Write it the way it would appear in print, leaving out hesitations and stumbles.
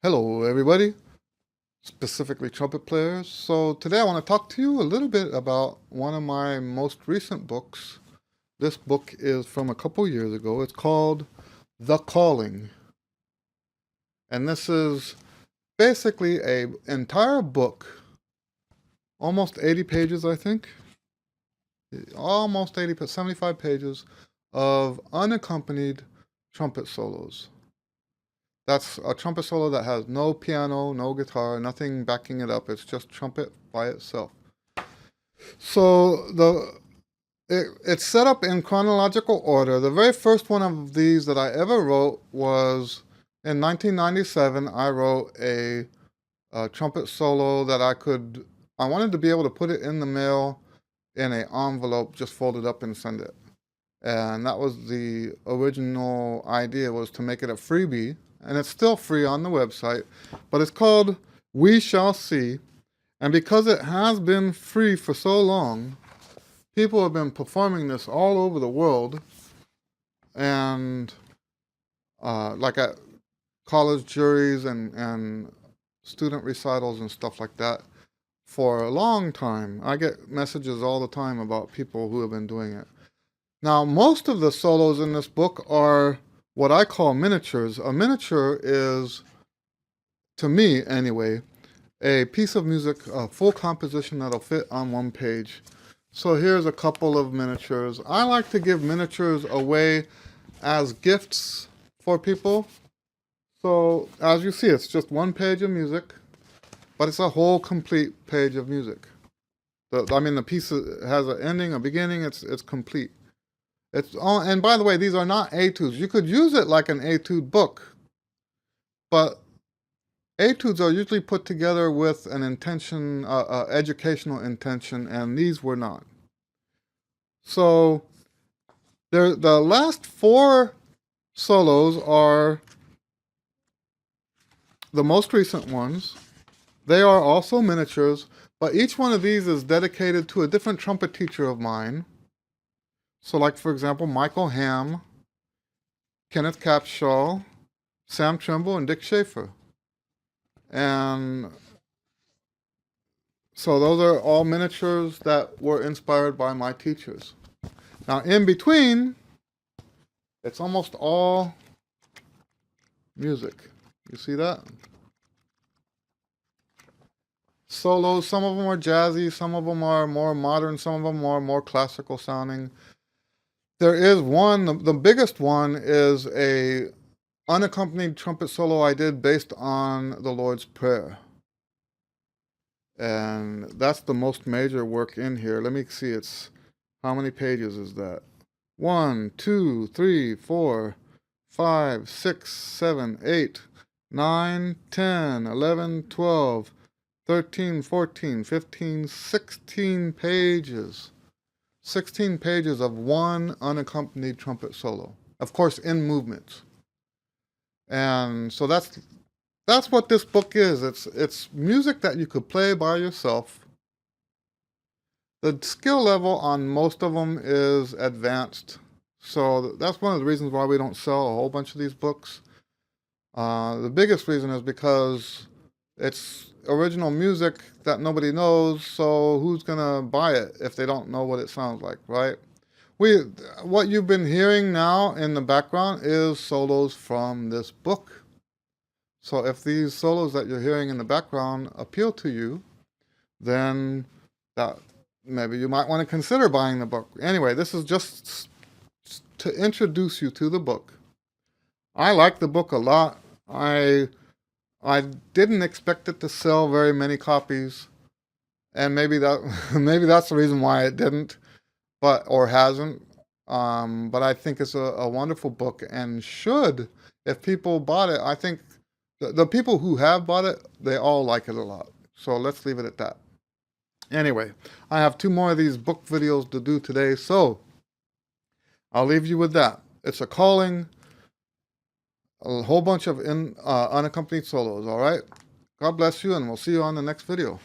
Hello, everybody, specifically trumpet players. So today I want to talk to you a little bit about one of my most recent books. This book is from a couple years ago. It's called The Calling. And this is basically an entire book, almost 80 pages, I think. Almost 80, 75 pages of unaccompanied trumpet solos. That's a trumpet solo that has no piano, no guitar, nothing backing it up. It's just trumpet by itself. So it's set up in chronological order. The very first one of these that I ever wrote was in 1997. I wrote a trumpet solo that I wanted to be able to put it in the mail in an envelope, just fold it up and send it. And that was the original idea, was to make it a freebie. And it's still free on the website, but it's called We Shall See. And because it has been free for so long, people have been performing this all over the world, and like at college juries and student recitals and stuff like that for a long time. I get messages all the time about people who have been doing it. Now, most of the solos in this book are what I call miniatures. A miniature is, to me anyway, a piece of music, a full composition that'll fit on one page. So here's a couple of miniatures. I like to give miniatures away as gifts for people. So as you see, it's just one page of music, but it's a whole complete page of music. The piece has an ending, a beginning, it's complete. And by the way, these are not etudes. You could use it like an etude book, but etudes are usually put together with an intention, educational intention, and these were not. So the last four solos are the most recent ones. They are also miniatures, but each one of these is dedicated to a different trumpet teacher of mine. So like, for example, Michael Hamm, Kenneth Capshaw, Sam Trimble, and Dick Schaefer. And so those are all miniatures that were inspired by my teachers. Now in between, it's almost all music. You see that? Solos, some of them are jazzy, some of them are more modern, some of them are more classical sounding. There is one, the biggest one is a unaccompanied trumpet solo I did based on the Lord's Prayer. And that's the most major work in here. Let me see, how many pages is that? 1, 2, 3, 4, 5, 6, 7, 8, 9, 10, 11, 12, 13, 14, 15, 16 pages. 16 pages of one unaccompanied trumpet solo, of course in movements. And so that's what this book is. It's music that you could play by yourself. The skill level on most of them is advanced, so that's one of the reasons why we don't sell a whole bunch of these books. The biggest reason is because it's original music that nobody knows, so who's gonna buy it if they don't know what it sounds like, right? What you've been hearing now in the background is solos from this book. So if these solos that you're hearing in the background appeal to you, then maybe you might want to consider buying the book. Anyway, this is just to introduce you to the book. I like the book a lot. I didn't expect it to sell very many copies, and maybe that's the reason why it didn't, or hasn't. But I think it's a wonderful book, and if people bought it, I think the people who have bought it, they all like it a lot. So let's leave it at that. Anyway, I have 2 more of these book videos to do today, so I'll leave you with that. It's a calling. A whole bunch of unaccompanied solos, all right? God bless you, and we'll see you on the next video.